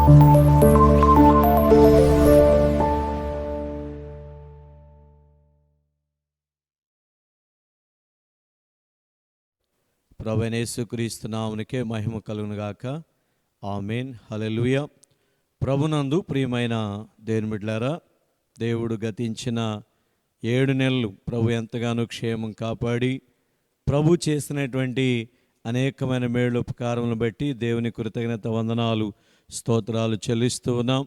ప్రభువైన యేసుక్రీస్తు నామమునకే మహిమ కలుగును గాక. ఆమేన్. హల్లెలూయా. ప్రభునందు ప్రియమైన దేవుని బిడ్డలారా, దేవుడు గతించిన 7 నెలలు ప్రభు ఎంతగానో క్షేమం కాపాడి ప్రభు చేసినటువంటి అనేకమైన మేళ్ళు ఉపకారములను బట్టి దేవుని కృతజ్ఞత వందనాలు స్తోత్రాలు చెల్లిస్తూ ఉన్నాం.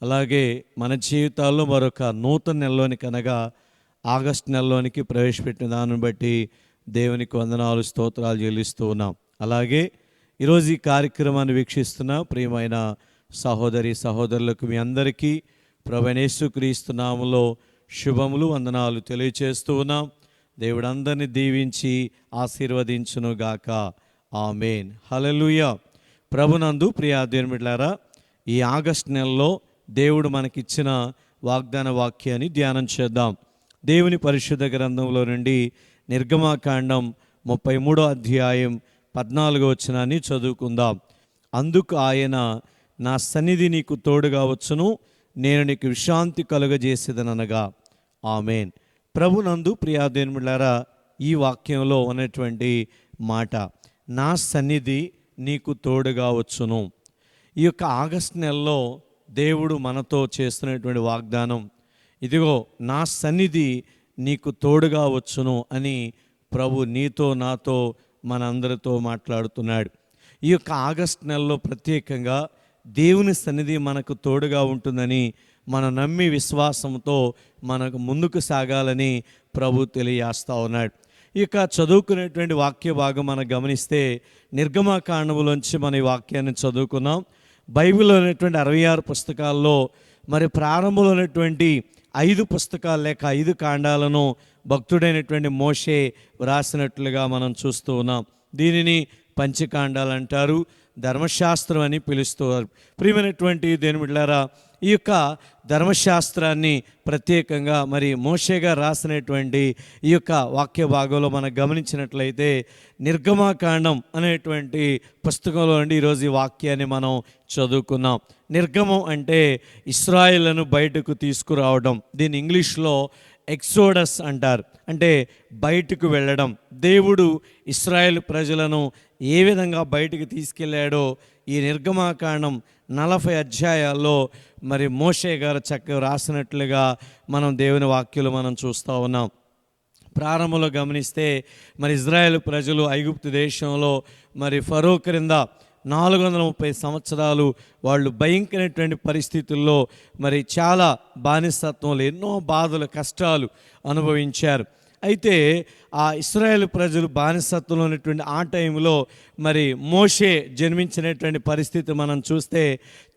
అలాగే మన జీవితాల్లో మరొక నూతన నెలలోనికి అనగా ఆగస్టు నెలలోనికి ప్రవేశపెట్టిన దాన్ని బట్టి దేవునికి వందనాలు స్తోత్రాలు చెల్లిస్తూ ఉన్నాం. అలాగే ఈరోజు ఈ కార్యక్రమాన్ని వీక్షిస్తున్న ప్రియమైన సహోదరి సహోదరులకు మీ అందరికీ ప్రభువైన యేసుక్రీస్తు నామములో శుభములు వందనాలు తెలియచేస్తూ ఉన్నాం. దేవుడు అందరినీ దీవించి ఆశీర్వదించును గాక. ఆమేన్. హల్లెలూయా. ప్రభునందు ప్రియ దేవుని బిడ్డలారా, ఈ ఆగస్టు నెలలో దేవుడు మనకిచ్చిన వాగ్దాన వాక్యాన్ని ధ్యానం చేద్దాం. దేవుని పరిశుద్ధ గ్రంథంలో నుండి నిర్గమాకాండం 33వ అధ్యాయం 14వ వచనాన్ని చదువుకుందాం. అందుకు ఆయన, నా సన్నిధి నీకు తోడుగా వచ్చును, నేను నీకు విశ్రాంతి కలుగజేసేదనగా. ఆమేన్. ప్రభునందు ప్రియా దేవుని బిడ్డలారా, ఈ వాక్యంలో ఉన్నటువంటి మాట, నా సన్నిధి నీకు తోడుగా వచ్చును. ఈ యొక్క ఆగస్టు నెలలో దేవుడు మనతో చేస్తున్నటువంటి వాగ్దానం, ఇదిగో నా సన్నిధి నీకు తోడుగా వచ్చును అని ప్రభు నీతో నాతో మనందరితో మాట్లాడుతున్నాడు. ఈ యొక్క ఆగస్టు నెలలో ప్రత్యేకంగా దేవుని సన్నిధి మనకు తోడుగా ఉంటుందని మనం నమ్మి విశ్వాసంతో మనకు ముందుకు సాగాలని ప్రభు తెలియజేస్తూ ఉన్నాడు. ఇక చదువుకునేటువంటి వాక్య భాగం మనం గమనిస్తే నిర్గమాకాండములోంచి మన ఈ వాక్యాన్ని చదువుకున్నాం. బైబిల్లో ఉన్నటువంటి 66 పుస్తకాల్లో మరి ప్రారంభంలో ఉన్నటువంటి 5 పుస్తకాలు లేక 5 కాండాలను భక్తుడైనటువంటి మోషే వ్రాసినట్లుగా మనం చూస్తూ ఉన్నాం. దీనిని పంచకాండాలు అంటారు, ధర్మశాస్త్రం అని పిలుస్తారు. ప్రియమైనటువంటి దేవుని బిడ్డలారా, ఈ యొక్క ధర్మశాస్త్రాన్ని ప్రత్యేకంగా మరి మోషేగా రాసినటువంటి ఈ యొక్క వాక్య భాగంలో మనం గమనించినట్లయితే నిర్గమాకాండం అనేటువంటి పుస్తకంలో నుండి ఈరోజు ఈ వాక్యాన్ని మనం చదువుకున్నాం. నిర్గమం అంటే ఇశ్రాయేలును బయటకు తీసుకురావడం. దీన్ని ఇంగ్లీష్లో ఎక్సోడస్ అంటారు, అంటే బయటకు వెళ్ళడం. దేవుడు ఇశ్రాయేలు ప్రజలను ఏ విధంగా బయటకు తీసుకెళ్ళాడో ఈ నిర్గమాకాండం 40 అధ్యాయాల్లో మరి మోషే గారు చక్కగా రాసినట్లుగా మనం దేవుని వాక్యాలు మనం చూస్తూ ఉన్నాం. ప్రారంభంలో గమనిస్తే మరి ఇజ్రాయేలు ప్రజలు ఐగుప్తు దేశంలో మరి ఫరో క్రింద 430 సంవత్సరాలు వాళ్ళు భయంకరమైనటువంటి పరిస్థితుల్లో మరి చాలా బానిసత్వంలో ఎన్నో బాధలు కష్టాలు అనుభవించారు. అయితే ఆ ఇశ్రాయేలు ప్రజలు బానిసత్వంలో ఉన్నటువంటి ఆ టైంలో మరి మోషే జన్మించినటువంటి పరిస్థితి మనం చూస్తే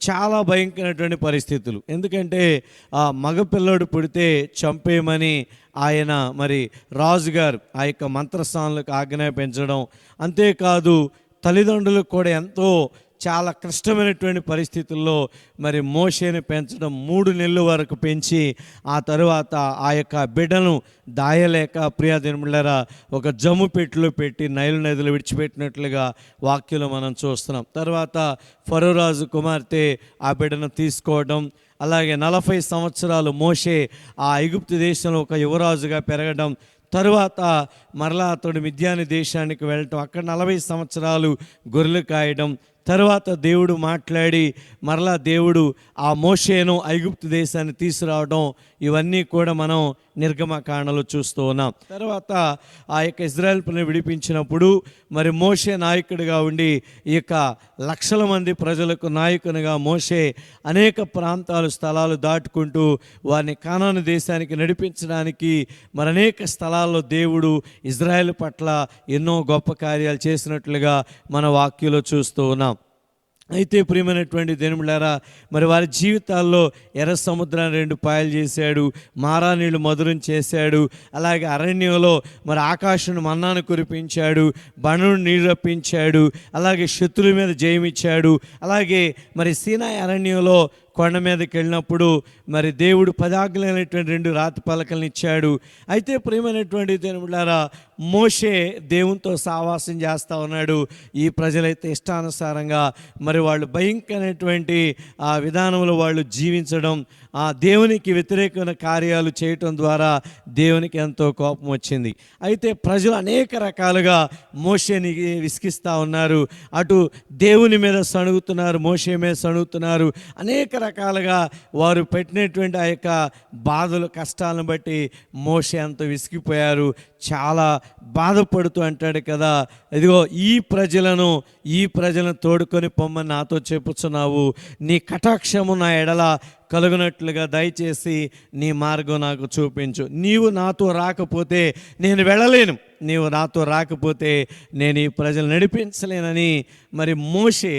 చాలా భయంకరమైనటువంటి పరిస్థితులు. ఎందుకంటే ఆ మగపిల్లడు పుడితే చంపేయమని ఆయన మరి రాజుగారు ఆ యొక్క మంత్రస్థానాలకు ఆజ్ఞాపించడం, అంతేకాదు తల్లిదండ్రులకు కూడా ఎంతో చాలా కష్టమైనటువంటి పరిస్థితుల్లో మరి మోషేని పెంచడం, 3 నెలల వరకు పెంచి ఆ తరువాత ఆ యొక్క బిడ్డను దాయలేక ప్రియా దేవుని బిడ్డలారా ఒక జమ్ము పెట్టెలో పెట్టి నైలు నదిలో విడిచిపెట్టినట్లుగా వాక్యంలో మనం చూస్తున్నాం. తర్వాత ఫరో రాజు కుమార్తె ఆ బిడ్డను తీసుకోవడం, అలాగే 40 సంవత్సరాలు మోషే ఆ ఐగుప్తు దేశంలో ఒక యువరాజుగా పెరగడం, తరువాత మరలా అతడు మిద్యాను దేశానికి వెళ్ళటం, అక్కడ 40 సంవత్సరాలు గొర్రెలు కాయడం, తర్వాత దేవుడు మాట్లాడి మరలా దేవుడు ఆ మోషేను ఐగుప్తు దేశాన్ని తీసుకురావడం, ఇవన్నీ కూడా మనం నిర్గమకాండలో చూస్తూ ఉన్నాం. తర్వాత ఆ యొక్క ఇజ్రాయెల్ ప్రజలను విడిపించినప్పుడు మరి మోషే నాయకుడిగా ఉండి ఈ యొక్క లక్షల మంది ప్రజలకు నాయకునిగా మోషే అనేక ప్రాంతాలు స్థలాలు దాటుకుంటూ వారిని కానాను దేశానికి నడిపించడానికి మరి అనేక స్థలాల్లో దేవుడు ఇజ్రాయెల్ పట్ల ఎన్నో గొప్ప కార్యాలు చేసినట్లుగా మన వాక్యంలో చూస్తూ ఉన్నాం. అయితే ప్రియమైనటువంటి దేవుని బిడ్డలారా, మరి వారి జీవితాల్లో ఎర్ర సముద్రాన్ని 2 పాయలు చేశాడు, మారా నీళ్లు మధురం చేశాడు, అలాగే అరణ్యంలో మరి ఆకాశం మన్నాను కురిపించాడు, బండను నీరు రప్పించాడు, అలాగే శత్రువుల మీద జయమిచ్చాడు, అలాగే మరి సీనాయి అరణ్యంలో కొండ మీదకి వెళ్ళినప్పుడు మరి దేవుడు 10 ఆజ్ఞలైనటువంటి 2 రాతి పలకలను ఇచ్చాడు. అయితే ప్రియమైనటువంటి దేవులారా, మోషే దేవునితో సావాసం చేస్తూ ఉన్నాడు. ఈ ప్రజలైతే ఇష్టానుసారంగా మరి వాళ్ళు భయంకరమైనటువంటి ఆ విధానంలో వాళ్ళు జీవించడం, ఆ దేవునికి వ్యతిరేకమైన కార్యాలు చేయటం ద్వారా దేవునికి ఎంతో కోపం వచ్చింది. అయితే ప్రజలు అనేక రకాలుగా మోషేని విసిగిస్తూ ఉన్నారు. అటు దేవుని మీద సణుగుతున్నారు, మోషే మీద సణుగుతున్నారు. అనేక రకాలుగా వారు పెట్టినటువంటి ఆ యొక్క బాధలు, కష్టాలను బట్టి మోషే అంత విసిగిపోయారు. చాలా బాధపడుతూ అంటాడు కదా, ఇదిగో ఈ ప్రజలను తోడుకొని పొమ్మని నాతో చెప్పుచున్నావు. నీ కటాక్షము నా ఎడల కలుగునట్లుగా దయచేసి నీ మార్గం నాకు చూపించు. నీవు నాతో రాకపోతే నేను వెళ్ళలేను, నీవు నాతో రాకపోతే నేను ఈ ప్రజలు నడిపించలేనని మరి మోషే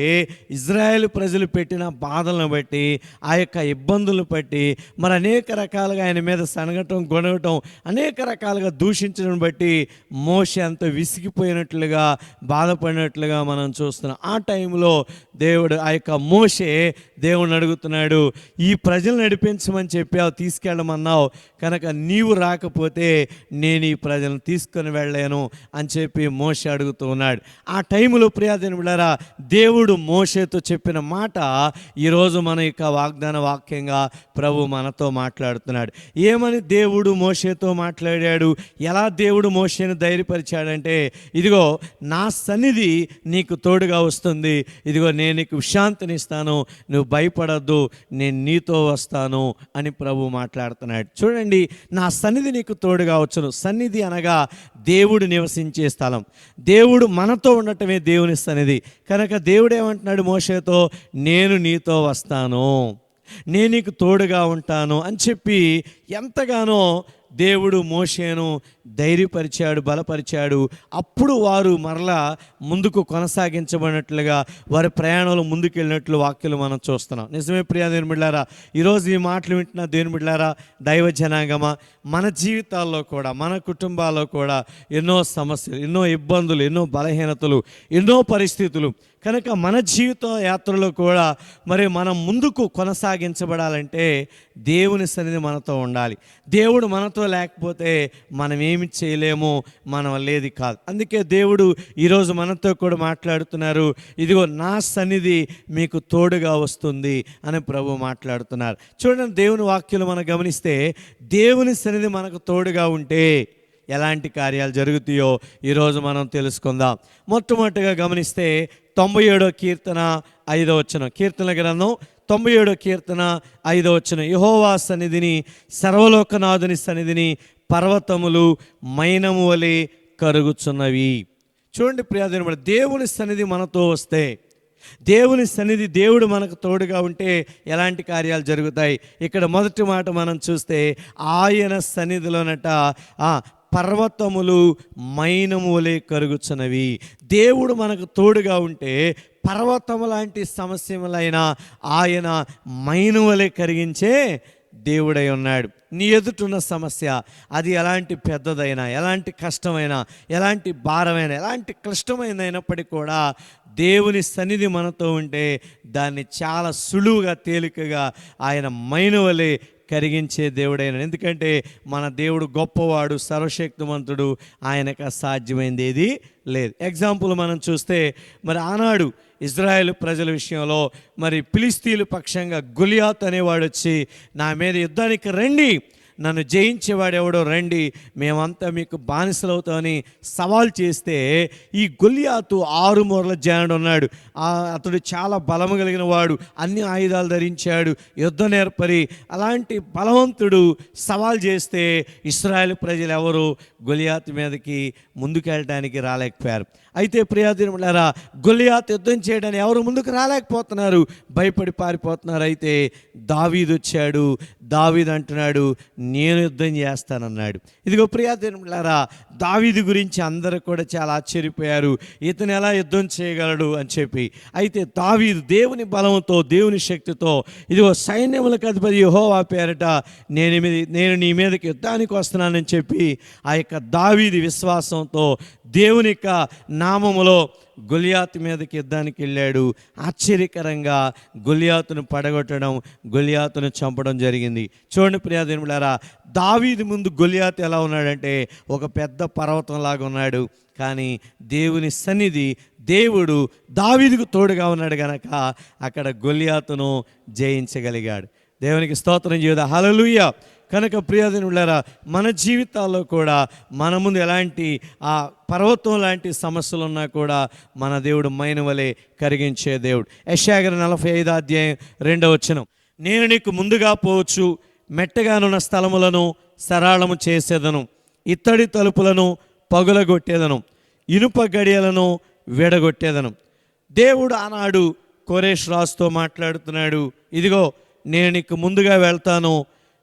ఇజ్రాయేల్ ప్రజలు పెట్టిన బాధలను బట్టి, ఆ యొక్క ఇబ్బందులను బట్టి, మరి అనేక రకాలుగా ఆయన మీద సనగటం, గొనగటం, అనేక రకాలుగా దూషించడం బట్టి మోషే అంత విసిగిపోయినట్లుగా, బాధపడినట్లుగా మనం చూస్తున్నాం. ఆ టైంలో దేవుడు ఆ యొక్క మోషే దేవుడిని అడుగుతున్నాడు, ఈ ప్రజలు నడిపించమని చెప్పావు, తీసుకెళ్ళమన్నావు కనుక నీవు రాకపోతే నేను ఈ ప్రజలను తీసుకొని వెళ్ళలేను అని చెప్పి మోషే అడుగుతూ ఉన్నాడు. ఆ టైంలో ప్రియదేవులారా, దేవుడు మోషేతో చెప్పిన మాట ఈరోజు మన యొక్క వాగ్దాన వాక్యంగా ప్రభు మనతో మాట్లాడుతున్నాడు. ఏమని దేవుడు మోషేతో మాట్లాడాడు, ఎలా దేవుడు మోషేను ధైర్యపరిచాడంటే, ఇదిగో నా సన్నిధి నీకు తోడుగా వస్తుంది, ఇదిగో నేను నీకు విశ్రాంతినిస్తాను, నువ్వు భయపడద్దు, నేను నీతో వస్తాను అని ప్రభు మాట్లాడుతున్నాడు. చూడండి, నా సన్నిధి నీకు తోడుగా వచ్చును. సన్నిధి అనగా దేవుడు నివసించే స్థలం, దేవుడు మనతో ఉండటమే దేవుని సన్నిధి. కనుక దేవుడు ఏమంటున్నాడు మోషేతో, నేను నీతో వస్తాను, నేను నీకు తోడుగా ఉంటాను అని చెప్పి ఎంతగానో దేవుడు మోషేను ధైర్యపరిచాడు, బలపరిచాడు. అప్పుడు వారు మరలా ముందుకు కొనసాగించబడినట్లుగా, వారి ప్రయాణంలో ముందుకెళ్ళినట్లు వాక్యాలు మనం చూస్తున్నాం. నిజమే ప్రియా దేవుని బిడ్డలారా, ఈరోజు ఈ మాటలు వింటున్న దేవుని బిడ్డలారా, దైవ జనాంగమా, మన జీవితాల్లో కూడా, మన కుటుంబాల్లో కూడా ఎన్నో సమస్యలు, ఎన్నో ఇబ్బందులు, ఎన్నో బలహీనతలు, ఎన్నో పరిస్థితులు. కనుక మన జీవిత యాత్రలో కూడా మరి మనం ముందుకు కొనసాగించబడాలంటే దేవుని సన్నిధి మనతో ఉండాలి. దేవుడు మనతో లేకపోతే మనం ఏమి చేయలేము, మన వల్లేది కాదు. అందుకే దేవుడు ఈరోజు మనతో కూడా మాట్లాడుతున్నారు, ఇదిగో నా సన్నిధి మీకు తోడుగా వస్తుంది అని ప్రభు మాట్లాడుతున్నారు. చూడండి, దేవుని వాక్యాలు మనం గమనిస్తే దేవుని సన్నిధి మనకు తోడుగా ఉంటే ఎలాంటి కార్యాలు జరుగుతాయో ఈరోజు మనం తెలుసుకుందాం. మొట్టమొదటిగా గమనిస్తే 97వ కీర్తన 5వ వచనం, కీర్తన గ్రంథం 97వ కీర్తన 5వ వచనం, యెహోవా సన్నిధిని, సర్వలోకనాథుని సన్నిధిని పర్వతములు మైనము వలె కరుగుచున్నవి. చూడండి ప్రియదేవుని, దేవుని సన్నిధి మనతో వస్తే, దేవుని సన్నిధి, దేవుడు మనకు తోడుగా ఉంటే ఎలాంటి కార్యాలు జరుగుతాయి. ఇక్కడ మొదటి మాట మనం చూస్తే, ఆయన సన్నిధిలోనట పర్వతములు మైనము వలె కరుగుచున్నవి. దేవుడు మనకు తోడుగా ఉంటే పర్వతము లాంటి సమస్యలైనా ఆయన మైనము వలె కరిగించే దేవుడై ఉన్నాడు. నీ ఎదుటున్న సమస్య అది ఎలాంటి పెద్దదైనా, ఎలాంటి కష్టమైనా, ఎలాంటి భారమైనా, ఎలాంటి క్లిష్టమైనప్పటికీ కూడా దేవుని సన్నిధి మనతో ఉంటే దాన్ని చాలా సులువుగా, తేలికగా ఆయన మైనము వలె కరిగించే దేవుడైన. ఎందుకంటే మన దేవుడు గొప్పవాడు, సర్వశక్తిమంతుడు, ఆయనకు అసాధ్యమైంది ఏది లేదు. ఎగ్జాంపుల్ మనం చూస్తే, మరి ఆనాడు ఇజ్రాయేల్ ప్రజల విషయంలో మరి ఫిలిష్తీయుల పక్షంగా గొలియాతు అనేవాడు వచ్చి, నా మీద యుద్ధానికి రండి, నన్ను జయించేవాడు ఎవడో రండి, మేమంతా మీకు బానిసలవుతామని సవాల్ చేస్తే, ఈ గొలియాతు 6 మూరల జానుడు ఉన్నాడు. అతడు చాలా బలము కలిగిన వాడు, అన్ని ఆయుధాలు ధరించాడు, యుద్ధ నేర్పరి. అలాంటి బలవంతుడు సవాల్ చేస్తే ఇశ్రాయేలు ప్రజలు ఎవరు గొలియాతు మీదకి ముందుకెళ్ళడానికి రాలేకపోయారు. అయితే ప్రియదేవులారా, గొలియాతు యుద్ధం చేయడానికి ఎవరు ముందుకు రాలేకపోతున్నారు, భయపడి పారిపోతున్నారు. అయితే దావీదు వచ్చాడు. దావీదు అంటున్నాడు, నేను యుద్ధం చేస్తానన్నాడు. ఇదిగో ప్రియదేవులారా, దావీదు గురించి అందరూ కూడా చాలా ఆశ్చర్యపోయారు, ఇతను ఎలా యుద్ధం చేయగలడు అని చెప్పి. అయితే దావీదు దేవుని బలంతో, దేవుని శక్తితో, ఇదిగో సైన్యములకు అధిపతి యెహోవా పేరట నేను నీ మీదకి యుద్ధానికి వస్తున్నానని చెప్పి ఆ యొక్క దావీదు విశ్వాసంతో, దేవుని యొక్క నామములో గొలియాతు మీదకి యుద్ధానికి వెళ్ళాడు. ఆశ్చర్యకరంగా గొలియాతును పడగొట్టడం, గొలియాతును చంపడం జరిగింది. చూడండి ప్రియా దేవులారా, దావీదు ముందు గొలియాతు ఎలా ఉన్నాడంటే ఒక పెద్ద పర్వతంలాగా ఉన్నాడు. కానీ దేవుని సన్నిధి, దేవుడు దావీదుకు తోడుగా ఉన్నాడు గనక అక్కడ గొలియాతును జయించగలిగాడు. దేవునికి స్తోత్రం చేద్దాం. హల్లెలూయా. కనుక ప్రియదేవులారా, మన జీవితాల్లో కూడా మన ముందు ఎలాంటి ఆ పర్వతం లాంటి సమస్యలు ఉన్నా కూడా మన దేవుడు మైనవలే కరిగించే దేవుడు. యెషయా 45:2 నేను నీకు ముందుగా పోవచ్చు, మెట్టగానున్న స్థలములను సరళము చేసేదను, ఇత్తడి తలుపులను పగులగొట్టేదను, ఇనుప గడియలను విడగొట్టేదను. దేవుడు ఆనాడు కోరేష్ రాజుతో మాట్లాడుతున్నాడు, ఇదిగో నేను నీకు ముందుగా వెళ్తాను,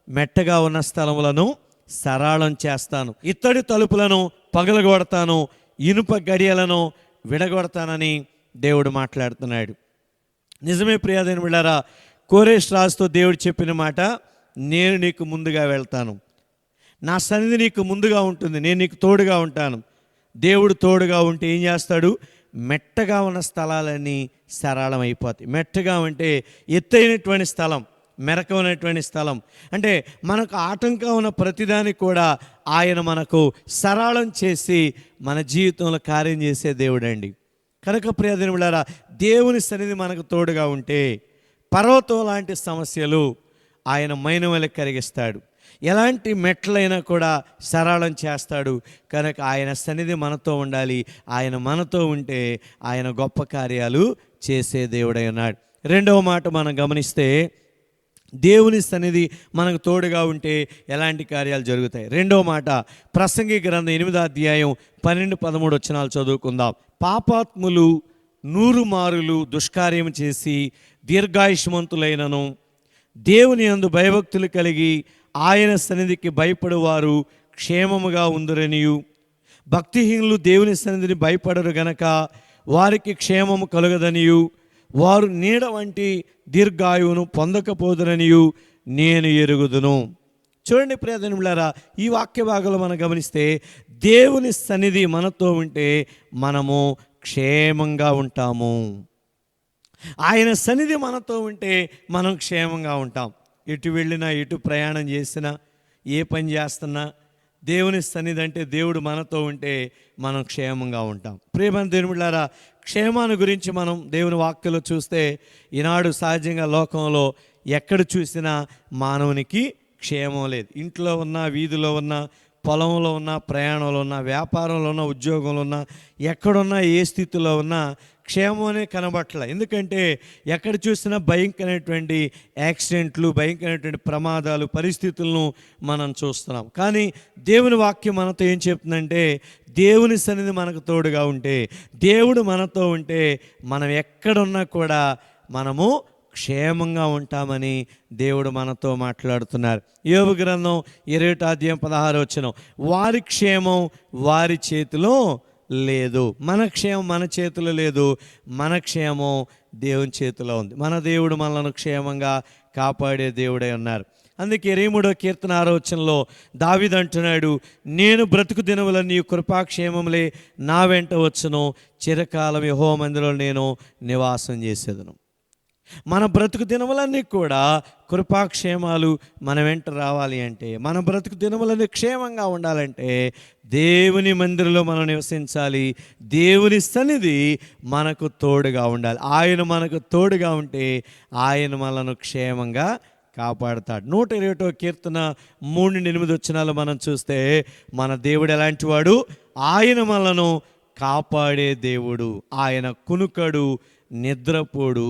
మెట్టగా ఉన్న స్థలములను సరళం చేస్తాను, ఇత్తడి తలుపులను పగలగొడతాను, ఇనుప గడియలను విడగొడతానని దేవుడు మాట్లాడుతున్నాడు. నిజమే ప్రియదేవుని బిడ్డలారా, కోరేష్ రాజుతో దేవుడు చెప్పిన మాట, నేను నీకు ముందుగా వెళ్తాను, నా సన్నిధి నీకు ముందుగా ఉంటుంది, నేను నీకు తోడుగా ఉంటాను. దేవుడు తోడుగా ఉంటే ఏం చేస్తాడు? మెట్టగా ఉన్న స్థలాలన్నీ సరళం అయిపోతాయి. మెట్టగా ఉంటే ఎత్తైనటువంటి స్థలం, మెరకమైనటువంటి స్థలం, అంటే మనకు ఆటంకం ఉన్న ప్రతిదాన్ని కూడా ఆయన మనకు సరళం చేసి మన జీవితంలో కార్యం చేసే దేవుడండి. కనుక ప్రియదేవులారా, దేవుని సన్నిధి మనకు తోడుగా ఉంటే పర్వతం లాంటి సమస్యలు ఆయన మైనవలె కరిగిస్తాడు. ఎలాంటి మెట్లైనా కూడా సరళం చేస్తాడు. కనుక ఆయన సన్నిధి మనతో ఉండాలి. ఆయన మనతో ఉంటే ఆయన గొప్ప కార్యాలు చేసే దేవుడై ఉన్నాడు. రెండవ మాట మనం గమనిస్తే, దేవుని సన్నిధి మనకు తోడుగా ఉంటే ఎలాంటి కార్యాలు జరుగుతాయి. రెండవ మాట ప్రసంగి గ్రంథం 8:12-13 చదువుకుందాం. పాపాత్ములు 100 మారులు దుష్కార్యం చేసి దీర్ఘాయుష్మంతులైనను, దేవుని యందు భయభక్తులు కలిగి ఆయన సన్నిధికి భయపడువారు క్షేమముగా ఉందురనియు, భక్తిహీనులు దేవుని సన్నిధిని భయపడరు గనక వారికి క్షేమము కలుగదనియు, వారు నీడ వంటి దీర్ఘాయువును పొందకపోదురనియు నేను ఎరుగుదును. చూడండి ప్రియదేవులారా, ఈ వాక్య భాగంలో మనం గమనిస్తే దేవుని సన్నిధి మనతో ఉంటే మనము క్షేమంగా ఉంటాము. ఆయన సన్నిధి మనతో ఉంటే మనం క్షేమంగా ఉంటాం. ఎటు వెళ్ళినా, ఎటు ప్రయాణం చేసినా, ఏ పని చేస్తున్నా దేవుని సన్నిధి అంటే దేవుడు మనతో ఉంటే మనం క్షేమంగా ఉంటాం. ప్రియమైన దేవులారా, క్షేమాన్ని గురించి మనం దేవుని వాక్యంలో చూస్తే ఈనాడు సహజంగా లోకంలో ఎక్కడ చూసినా మానవునికి క్షేమం లేదు. ఇంట్లో ఉన్న, వీధిలో ఉన్న, పొలంలో ఉన్న, ప్రయాణంలో ఉన్న, వ్యాపారంలో ఉన్న, ఉద్యోగంలో ఉన్న, ఎక్కడున్నా, ఏ స్థితిలో ఉన్నా క్షేమం అనే కనబట్ల. ఎందుకంటే ఎక్కడ చూసినా భయంకరమైనటువంటి యాక్సిడెంట్లు, భయంకరమైనటువంటి ప్రమాదాలు, పరిస్థితులను మనం చూస్తున్నాం. కానీ దేవుని వాక్యం మనతో ఏం చెప్తుందంటే, దేవుని సన్నిధి మనకు తోడుగా ఉంటే, దేవుడు మనతో ఉంటే మనం ఎక్కడున్నా కూడా మనము క్షేమంగా ఉంటామని దేవుడు మనతో మాట్లాడుతున్నారు. యోబు గ్రంథం 20:16 వారి క్షేమం వారి చేతిలో లేదు. మన క్షేమం మన చేతిలో లేదు, మన క్షేమం దేవుని చేతిలో ఉంది. మన దేవుడు మనల్ని క్షేమంగా కాపాడే దేవుడై ఉన్నారు. అందుకే 23:6 దావీదు అంటున్నాడు, నేను బ్రతుకు దినములన్నీ కృపాక్షేమములే నా వెంట వచ్చును, చిరకాలం యెహోవా మందిరంలో నేను నివాసం చేసేదను. మన బ్రతుకు దినములన్నీ కూడా కృపాక్షేమాలు మన వెంట రావాలి అంటే, మన బ్రతుకు దినములన్నీ క్షేమంగా ఉండాలంటే దేవుని మందిరంలో మనం నివసించాలి. దేవుని సన్నిధి మనకు తోడుగా ఉండాలి. ఆయన మనకు తోడుగా ఉంటే ఆయన మనను క్షేమంగా కాపాడుతాడు. 121 కీర్తన 3-8 మనం చూస్తే మన దేవుడు ఎలాంటి వాడు? ఆయన మనలను కాపాడే దేవుడు. ఆయన కునుకడు, నిద్రపోడు,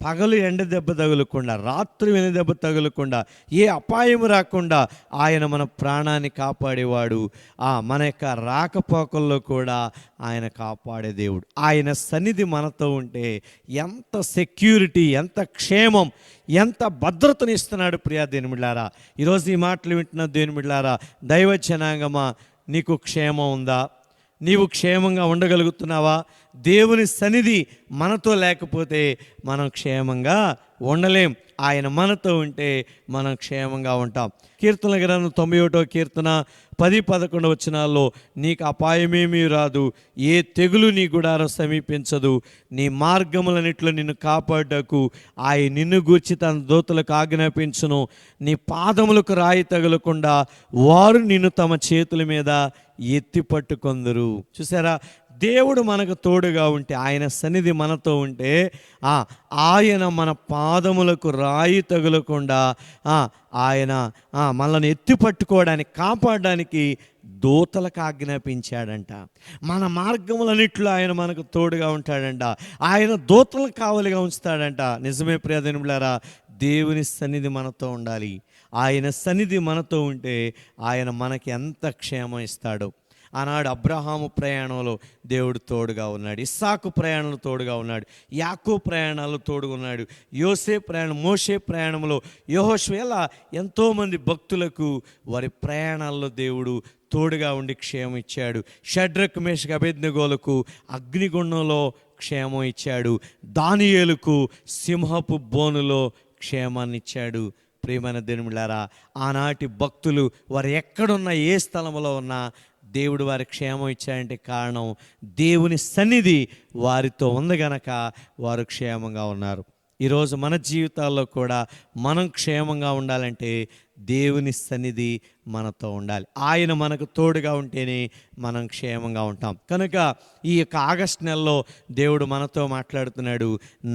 పగలు ఎండ దెబ్బ తగులకుండా, రాత్రి వెను దెబ్బ తగులకుండా, ఏ అపాయం రాకుండా ఆయన మన ప్రాణాన్ని కాపాడేవాడు. మన యొక్క రాకపోకల్లో కూడా ఆయన కాపాడే దేవుడు. ఆయన సన్నిధి మనతో ఉంటే ఎంత సెక్యూరిటీ, ఎంత క్షేమం, ఎంత భద్రతను ఇస్తున్నాడు. ప్రియా దేవుని బిడ్డలారా, ఈరోజు ఈ మాటలు వింటున్న దేవుని బిడ్డలారా, దైవ జనాంగమా, నీకు క్షేమం ఉందా? నీవు క్షేమంగా ఉండగలుగుతున్నావా? దేవుని సన్నిధి మనతో లేకపోతే మనం క్షేమంగా ఉండలేం. ఆయన మనతో ఉంటే మనం క్షేమంగా ఉంటాం. కీర్తనల గ్రంథం 91వ కీర్తన 10-11 వచనాల్లో, నీకు అపాయమేమీ రాదు, ఏ తెగులు నీ గుడారం సమీపించదు, నీ మార్గములన్నిట్లో నిన్ను కాపాడకు ఆయన నిన్ను గూర్చి తన దూతలకు ఆజ్ఞాపించును, నీ పాదములకు రాయి తగలకుండా వారు నిన్ను తమ చేతుల మీద ఎత్తి పట్టుకొందురు. చూసారా, దేవుడు మనకు తోడుగా ఉంటే, ఆయన సన్నిధి మనతో ఉంటే ఆయన మన పాదములకు రాయి తగులకుండా ఆయన మనల్ని ఎత్తి పట్టుకోవడానికి, కాపాడడానికి దూతలకు ఆజ్ఞాపించాడంట. మన మార్గములన్నిట్లో ఆయన మనకు తోడుగా ఉంటాడంట. ఆయన దూతలకు కావలిగా ఉంచుతాడంట. నిజమే ప్రియదేనులారా, దేవుని సన్నిధి మనతో ఉండాలి. ఆయన సన్నిధి మనతో ఉంటే ఆయన మనకి ఎంత క్షేమం ఇస్తాడో. ఆనాడు అబ్రహాము ప్రయాణంలో దేవుడు తోడుగా ఉన్నాడు, ఇస్సాకు ప్రయాణంలో తోడుగా ఉన్నాడు, యాకోబు ప్రయాణాల్లో తోడుగా ఉన్నాడు, యోసేపు ప్రయాణం, మోషే ప్రయాణంలో, యెహోషువ, ఇలా ఎంతోమంది భక్తులకు వారి ప్రయాణాల్లో దేవుడు తోడుగా ఉండి క్షేమం ఇచ్చాడు. షడ్రక్, మేషక్, అబేద్నెగోలకు అగ్నిగుండంలో క్షేమం ఇచ్చాడు. దానియేలుకు సింహపు బోనులో క్షేమాన్ని ఇచ్చాడు. ప్రియమైన దేవులారా, ఆనాటి భక్తులు వారు ఎక్కడున్నా, ఏ స్థలంలో ఉన్నా దేవుడు వారి క్షేమం ఇచ్చాడంటే కారణం దేవుని సన్నిధి వారితో ఉంది గనక వారు క్షేమంగా ఉన్నారు. ఈరోజు మన జీవితాల్లో కూడా మనం క్షేమంగా ఉండాలంటే దేవుని సన్నిధి మనతో ఉండాలి. ఆయన మనకు తోడుగా ఉంటేనే మనం క్షేమంగా ఉంటాం. కనుక ఈ యొక్క ఆగస్టు నెలలో దేవుడు మనతో మాట్లాడుతున్నాడు.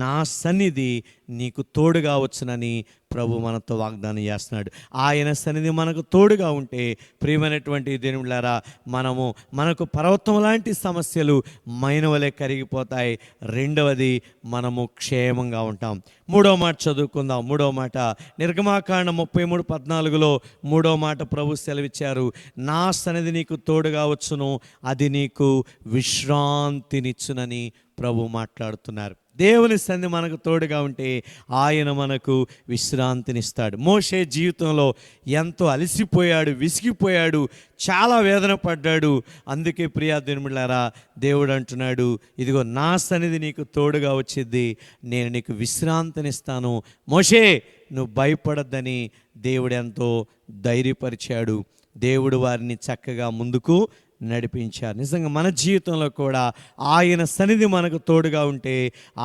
నా సన్నిధి నీకు తోడుగా వచ్చునని ప్రభు మనతో వాగ్దానం చేస్తున్నాడు. ఆయన సన్నిధి మనకు తోడుగా ఉంటే ప్రియమైనటువంటి దేవులారా, మనకు పర్వతం లాంటి సమస్యలు మైనవలే కరిగిపోతాయి. రెండవది, మనము క్షేమంగా ఉంటాం. మూడవ మాట చదువుకుందాం. మూడవ మాట నిర్గమాకాండం 33:14లో మూడవ మాట ప్రభు సెలవిచ్చారు. నా సన్నిధి నీకు తోడుగా వచ్చును, అది నీకు విశ్రాంతినిచ్చునని ప్రభు మాట్లాడుతున్నారు. దేవుని సన్నిధి మనకు తోడుగా ఉంటే ఆయన మనకు విశ్రాంతినిస్తాడు. మోషే జీవితంలో ఎంతో అలసిపోయాడు, విసిగిపోయాడు, చాలా వేదన పడ్డాడు. అందుకే ప్రియా దేవులారా, దేవుడు అంటున్నాడు, ఇదిగో నా సన్నిధి నీకు తోడుగా వచ్చింది, నేను నీకు విశ్రాంతినిస్తాను, మోషే నువ్వు భయపడద్దని దేవుడు ఎంతో ధైర్యపరిచాడు. దేవుడు వారిని చక్కగా ముందుకు నడిపించారు. నిజంగా మన జీవితంలో కూడా ఆయన సన్నిధి మనకు తోడుగా ఉంటే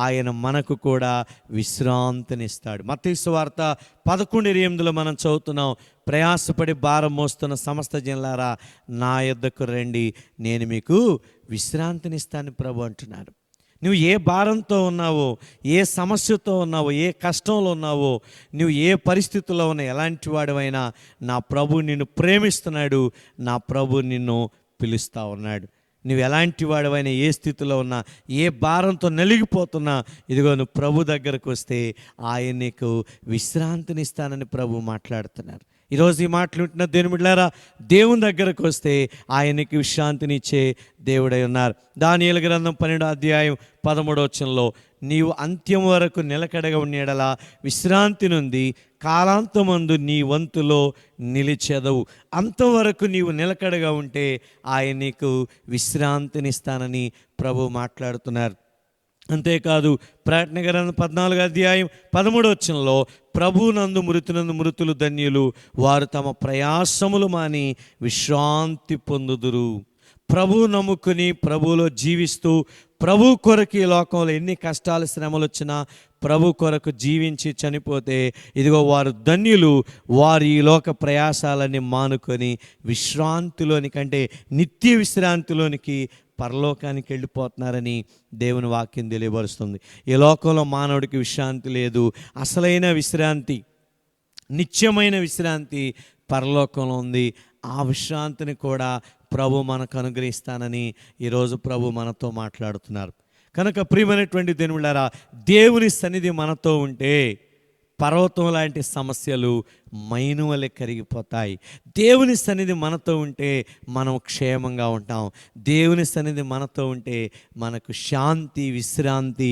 ఆయన మనకు కూడా విశ్రాంతినిస్తాడు. మత్తయి సువార్త 11:8లో మనం చదువుతున్నాం, ప్రయాసపడి భారం మోస్తున్న సమస్త జనులారా నా యొద్దకు రండి, నేను మీకు విశ్రాంతినిస్తాను ప్రభు అంటున్నాడు. నువ్వు ఏ భారంతో ఉన్నావో, ఏ సమస్యతో ఉన్నావో, ఏ కష్టంలో ఉన్నావో, నువ్వు ఏ పరిస్థితుల్లో ఉన్నా, ఎలాంటి వాడివైనా నా ప్రభు నిన్ను ప్రేమిస్తున్నాడు, నా ప్రభు నిన్ను పిలుస్తూ ఉన్నాడు. నువ్వు ఎలాంటి వాడివైనా, ఏ స్థితిలో ఉన్నా, ఏ భారంతో నలిగిపోతున్నా, ఇదిగో నువ్వు ప్రభు దగ్గరకు వస్తే ఆయన నీకు విశ్రాంతినిస్తానని ప్రభు మాట్లాడుతున్నారు. ఈరోజు ఈ మాటలు ఉంటున్న దేవులారా, దేవుని దగ్గరకు వస్తే ఆయనకి విశ్రాంతినిచ్చే దేవుడై ఉన్నారు. దానియేలు గ్రంథం 12:13 నీవు అంత్యం వరకు నిలకడగా ఉండేలా విశ్రాంతి నుండి కాలాంతమందు నీ వంతులో నిలిచెదవు. అంతవరకు నీవు నిలకడగా ఉంటే ఆయన నీకు విశ్రాంతినిస్తానని ప్రభు మాట్లాడుతున్నారు. అంతేకాదు ప్రకటన గ్రంథం 14:13 ప్రభునందు మృతులు ధన్యులు, వారు తమ ప్రయాసములు మాని విశ్రాంతి పొందుదురు. ప్రభు నమ్ముకుని ప్రభువులో జీవిస్తూ ప్రభు కొరకు ఈ లోకంలో ఎన్ని కష్టాలు శ్రమలు వచ్చినా ప్రభు కొరకు జీవించి చనిపోతే ఇదిగో వారు ధన్యులు. వారు ఈ లోక ప్రయాసాలన్నీ మానుకొని విశ్రాంతిలోని కంటే నిత్య విశ్రాంతిలోనికి పరలోకానికి వెళ్ళిపోతున్నారని దేవుని వాక్యం తెలియబరుస్తుంది. ఈ లోకంలో మానవుడికి విశ్రాంతి లేదు. అసలైన విశ్రాంతి, నిత్యమైన విశ్రాంతి పరలోకంలో ఉంది. ఆ విశ్రాంతిని కూడా ప్రభు మనకు అనుగ్రహిస్తానని ఈరోజు ప్రభు మనతో మాట్లాడుతున్నారు. కనుక ప్రియమైనటువంటి దేవులారా, దేవుని సన్నిధి మనతో ఉంటే పర్వతం లాంటి సమస్యలు మైనువలే కరిగిపోతాయి. దేవుని సన్నిధి మనతో ఉంటే మనం క్షేమంగా ఉంటాం. దేవుని సన్నిధి మనతో ఉంటే మనకు శాంతి, విశ్రాంతి,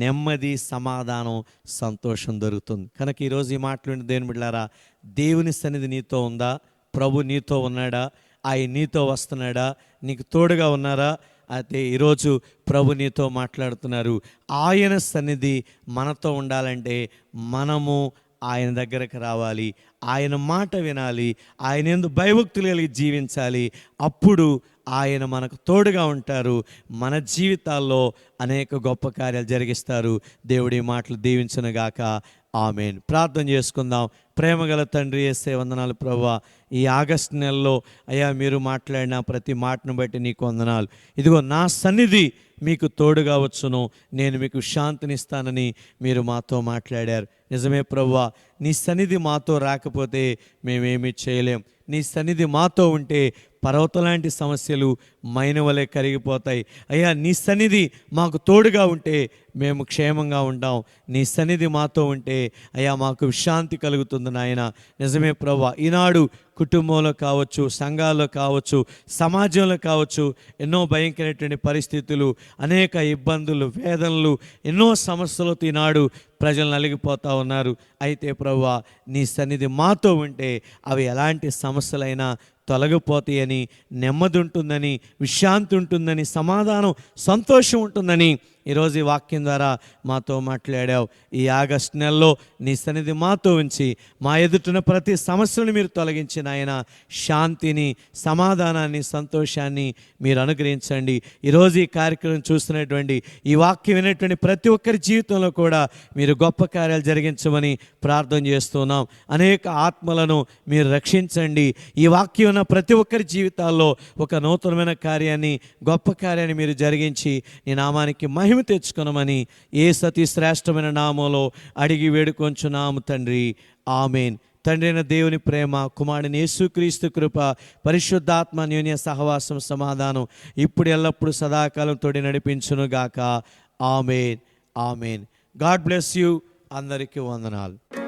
నెమ్మది, సమాధానం, సంతోషం దొరుకుతుంది. కనుక ఈరోజు ఈ మాటలు దేవుని బిడ్డలారా, దేవుని సన్నిధి నీతో ఉందా? ప్రభు నీతో ఉన్నాడా? ఆయన నీతో వస్తున్నాడా? నీకు తోడుగా ఉన్నారా? అయితే ఈరోజు ప్రభు నీతో మాట్లాడుతున్నారు. ఆయన సన్నిధి మనతో ఉండాలంటే మనము ఆయన దగ్గరకు రావాలి, ఆయన మాట వినాలి, ఆయన యందు భయభక్తులు కలిగి జీవించాలి. అప్పుడు ఆయన మనకు తోడుగా ఉంటారు, మన జీవితాల్లో అనేక గొప్ప కార్యాలు జరిగిస్తారు. దేవుడి మాటలు దీవించునుగాక. ఆమేన్. ప్రార్థన చేసుకుందాం. ప్రేమగల తండ్రి యేసే వందనాలు ప్రభువా. ఈ ఆగస్టు నెలలో అయ్యా మీరు మాట్లాడిన ప్రతి మాటను బట్టి నీకు వందనాలు. ఇదిగో నా సన్నిధి మీకు తోడుగా వచ్చును, నేను మీకు శాంతినిస్తానని మీరు మాతో మాట్లాడారు. నిజమే ప్రభువా, నీ సన్నిధి మాతో రాకపోతే మేమేమీ చేయలేం. నీ సన్నిధి మాతో ఉంటే పర్వతం లాంటి సమస్యలు మైనవలే కరిగిపోతాయి. అయ్యా నీ సన్నిధి మాకు తోడుగా ఉంటే మేము క్షేమంగా ఉంటాం. నీ సన్నిధి మాతో ఉంటే అయ్యా మాకు విశ్రాంతి కలుగుతుంది నాయన. నిజమే ప్రభువా, ఈనాడు కుటుంబంలో కావచ్చు, సంఘాల్లో కావచ్చు, సమాజంలో కావచ్చు ఎన్నో భయంకరమైనటువంటి పరిస్థితులు, అనేక ఇబ్బందులు, వేదనలు, ఎన్నో సమస్యలతో ఈనాడు ప్రజలు నలిగిపోతూ ఉన్నారు. అయితే ప్రభువా నీ సన్నిధి మాతో ఉంటే అవి ఎలాంటి సమస్యలైనా తొలగిపోతాయని, నెమ్మది ఉంటుందని, విశ్రాంతి ఉంటుందని, సమాధానం, సంతోషం ఉంటుందని ఈరోజు ఈ వాక్యం ద్వారా మాతో మాట్లాడావు. ఈ ఆగస్టు నెలలో నీ సన్నిధి మాతో ఉంచి మా ఎదుటిన ప్రతి సమస్యను మీరు తొలగించిన ఆయన శాంతిని, సమాధానాన్ని, సంతోషాన్ని మీరు అనుగ్రహించండి. ఈరోజు ఈ కార్యక్రమం చూస్తున్నటువంటి, ఈ వాక్యం వినేటువంటి ప్రతి ఒక్కరి జీవితంలో కూడా మీరు గొప్ప కార్యాలు జరిగించమని ప్రార్థన చేస్తున్నాం. అనేక ఆత్మలను మీరు రక్షించండి. ఈ వాక్యం ఉన్న ప్రతి ఒక్కరి జీవితాల్లో ఒక నూతనమైన కార్యాన్ని, గొప్ప కార్యాన్ని మీరు జరిగించి నీ నామానికి మహిమ తెచ్చుకొనమని యేసు అతి శ్రేష్టమైన నామంలో అడిగి వేడుకొంచున్నాము తండ్రి. ఆమేన్. తండ్రి అయిన దేవుని ప్రేమ, కుమారుని యేసుక్రీస్తు కృప, పరిశుద్ధాత్మ అన్యోన్య సహవాసం, సమాధానం ఇప్పుడు ఎల్లప్పుడు సదాకాలం తోడి నడిపించునుగాక. Amen. Amen. God bless you. అందరికీ వందనాలు.